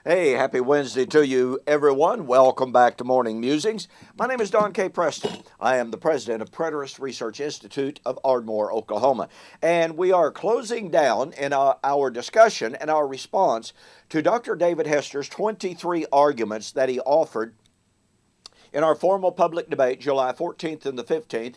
Hey, happy Wednesday to you, everyone. Welcome back to Morning Musings. My name is Don K. Preston. I am the president of Preterist Research Institute of Ardmore, Oklahoma. And we are closing down in our discussion and our response to Dr. David Hester's 23 arguments that he offered in our formal public debate, July 14th and the 15th,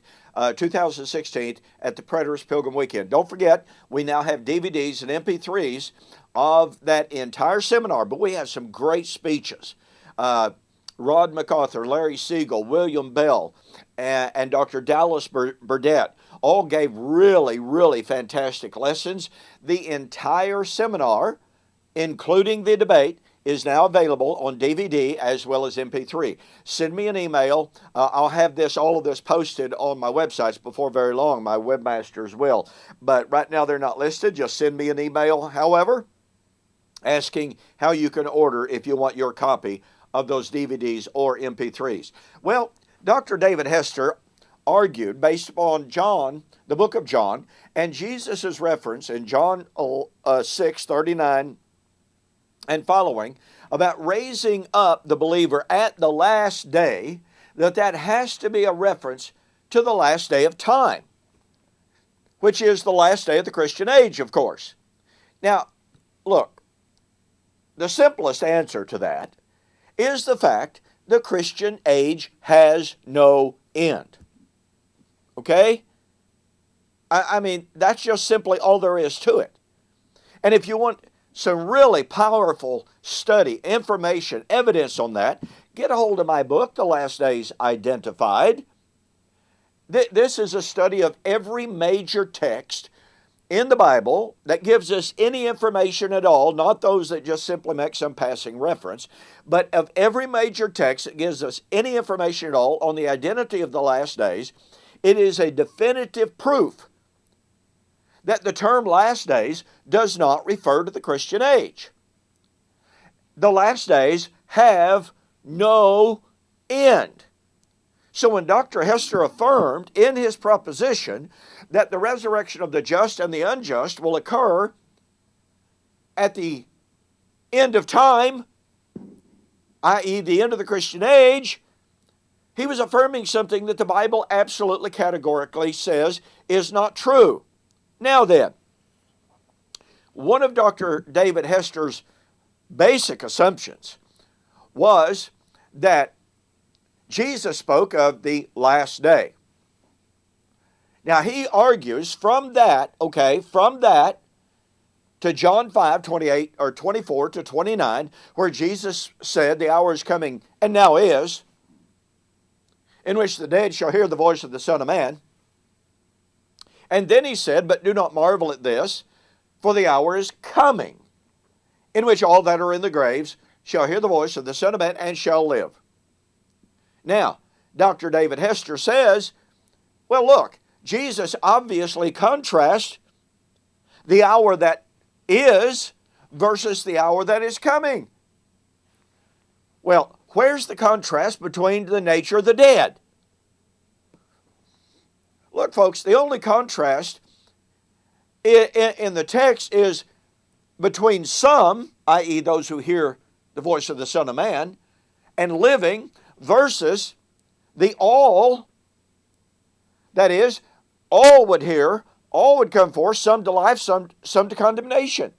2016, at the Preterist Pilgrim Weekend. Don't forget, we now have DVDs and MP3s of that entire seminar, but we have some great speeches. Rod MacArthur, Larry Siegel, William Bell, and Dr. Dallas Burdett all gave really fantastic lessons. The entire seminar, including the debate, is now available on DVD as well as MP3. Send me an email. I'll have all of this posted on my websites before very long. My webmasters will. But right now they're not listed. Just send me an email, however, asking how you can order if you want your copy of those DVDs or MP3s. Well, Dr. David Hester argued based upon John, the book of John, and Jesus' reference in John 6:39 and following about raising up the believer at the last day, that has to be a reference to the last day of time, which is the last day of the Christian age, of course. Now, look, the simplest answer to that is the fact the Christian age has no end. Okay? I mean, that's just simply all there is to it. And if you want some really powerful study, information, evidence on that, get a hold of my book, The Last Days Identified. This is a study of every major text in the Bible that gives us any information at all, not those that just simply make some passing reference, but of every major text that gives us any information at all on the identity of the last days. It is a definitive proof that the term last days does not refer to the Christian age. The last days have no end. So when Dr. Hester affirmed in his proposition that the resurrection of the just and the unjust will occur at the end of time, i.e. the end of the Christian age, he was affirming something that the Bible absolutely categorically says is not true. Now then, one of Dr. David Hester's basic assumptions was that Jesus spoke of the last day. Now he argues from that to John 5:28 or 24 to 29, where Jesus said, "The hour is coming, and now is, in which the dead shall hear the voice of the Son of Man." And then he said, "But do not marvel at this, for the hour is coming, in which all that are in the graves shall hear the voice of the Son of Man and shall live." Now, Dr. David Hester says, well, look, Jesus obviously contrasts the hour that is versus the hour that is coming. Well, where's the contrast between the nature of the dead? Look, folks, the only contrast in the text is between some, i.e. those who hear the voice of the Son of Man, and living, versus the all, that is, all would hear, all would come forth, some to life, some to condemnation.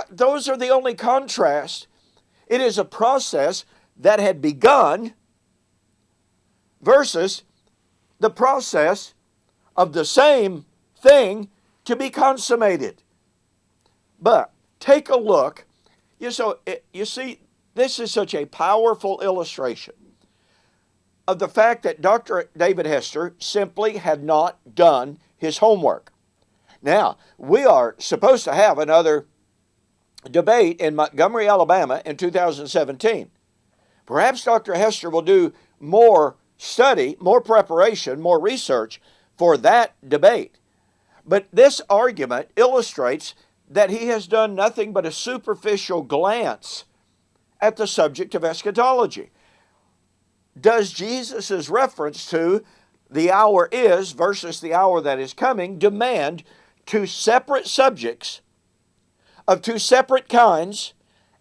Those are the only contrast. It is a process that had begun versus the process of the same thing to be consummated. But take a look. You see, this is such a powerful illustration of the fact that Dr. David Hester simply had not done his homework. Now, we are supposed to have another debate in Montgomery, Alabama in 2017. Perhaps Dr. Hester will do more study, more preparation, more research for that debate. But this argument illustrates that he has done nothing but a superficial glance at the subject of eschatology. Does Jesus' reference to the hour is versus the hour that is coming demand two separate subjects of two separate kinds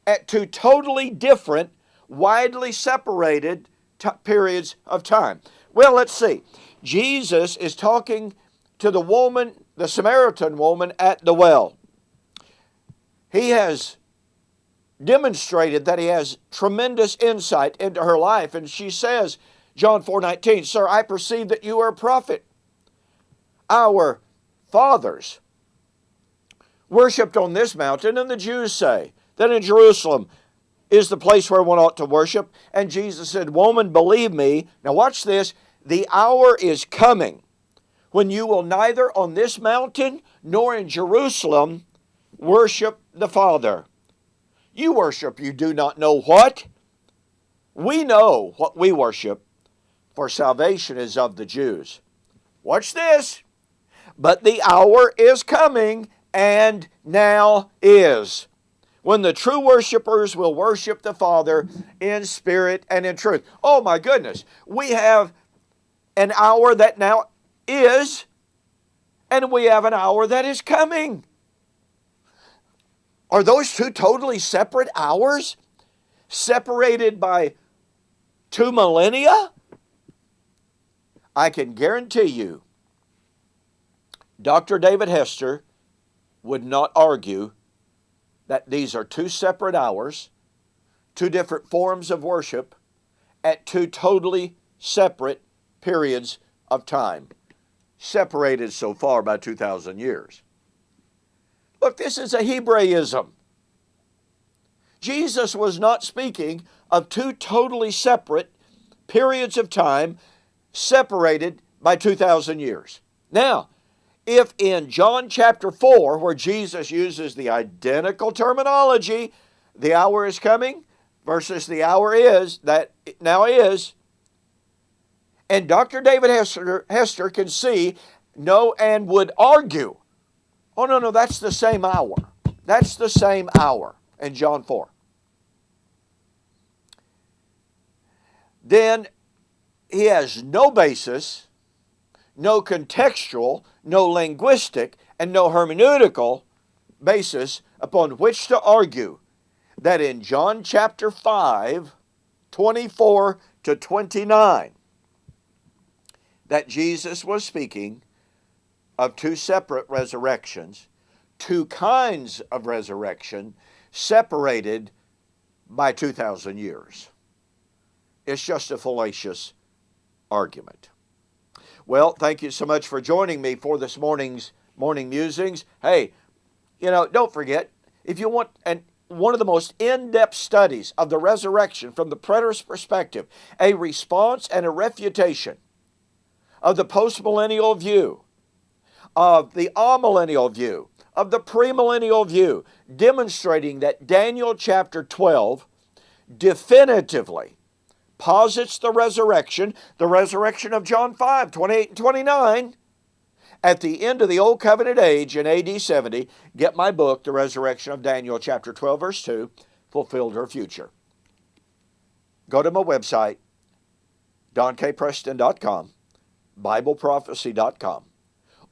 at two totally different, widely separated periods of time. Well, let's see. Jesus is talking to the woman, the Samaritan woman at the well. He has demonstrated that he has tremendous insight into her life. And she says, John 4:19, "Sir, I perceive that you are a prophet. Our fathers worshipped on this mountain, and the Jews say that in Jerusalem is the place where one ought to worship." And Jesus said, "Woman, believe me." Now watch this. "The hour is coming when you will neither on this mountain nor in Jerusalem worship the Father. You worship you do not know what. We know what we worship, for salvation is of the Jews." Watch this. "But the hour is coming, and now is, when the true worshipers will worship the Father in spirit and in truth." Oh my goodness. We have an hour that now is, and we have an hour that is coming. Are those two totally separate hours? Separated by 2 millennia? I can guarantee you, Dr. David Hester would not argue that these are two separate hours, two different forms of worship, at two totally separate periods of time, separated so far by 2,000 years. Look, this is a Hebraism. Jesus was not speaking of two totally separate periods of time separated by 2,000 years. Now, if in John chapter 4, where Jesus uses the identical terminology, "the hour is coming" versus "the hour is," that now is, and Dr. David Hester can see, no, and would argue, oh, no, that's the same hour. That's the same hour in John 4. Then he has no basis, no contextual, no linguistic, and no hermeneutical basis upon which to argue that in John chapter 5, 24 to 29, that Jesus was speaking of two separate resurrections, two kinds of resurrection, separated by 2,000 years. It's just a fallacious argument. Well, thank you so much for joining me for this morning's morning musings. Hey, don't forget, if you want one of the most in-depth studies of the resurrection from the preterist perspective, a response and a refutation of the postmillennial view, of the amillennial view, of the premillennial view, demonstrating that Daniel chapter 12 definitively posits the resurrection of John 5, 28 and 29, at the end of the Old Covenant age in AD 70, get my book, The Resurrection of Daniel, chapter 12, verse 2, Fulfilled Her Future. Go to my website, donkpreston.com, BibleProphecy.com.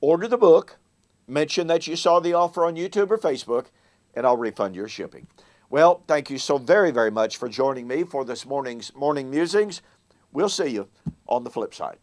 Order the book, mention that you saw the offer on YouTube or Facebook, and I'll refund your shipping. Well, thank you so very, very much for joining me for this morning's morning musings. We'll see you on the flip side.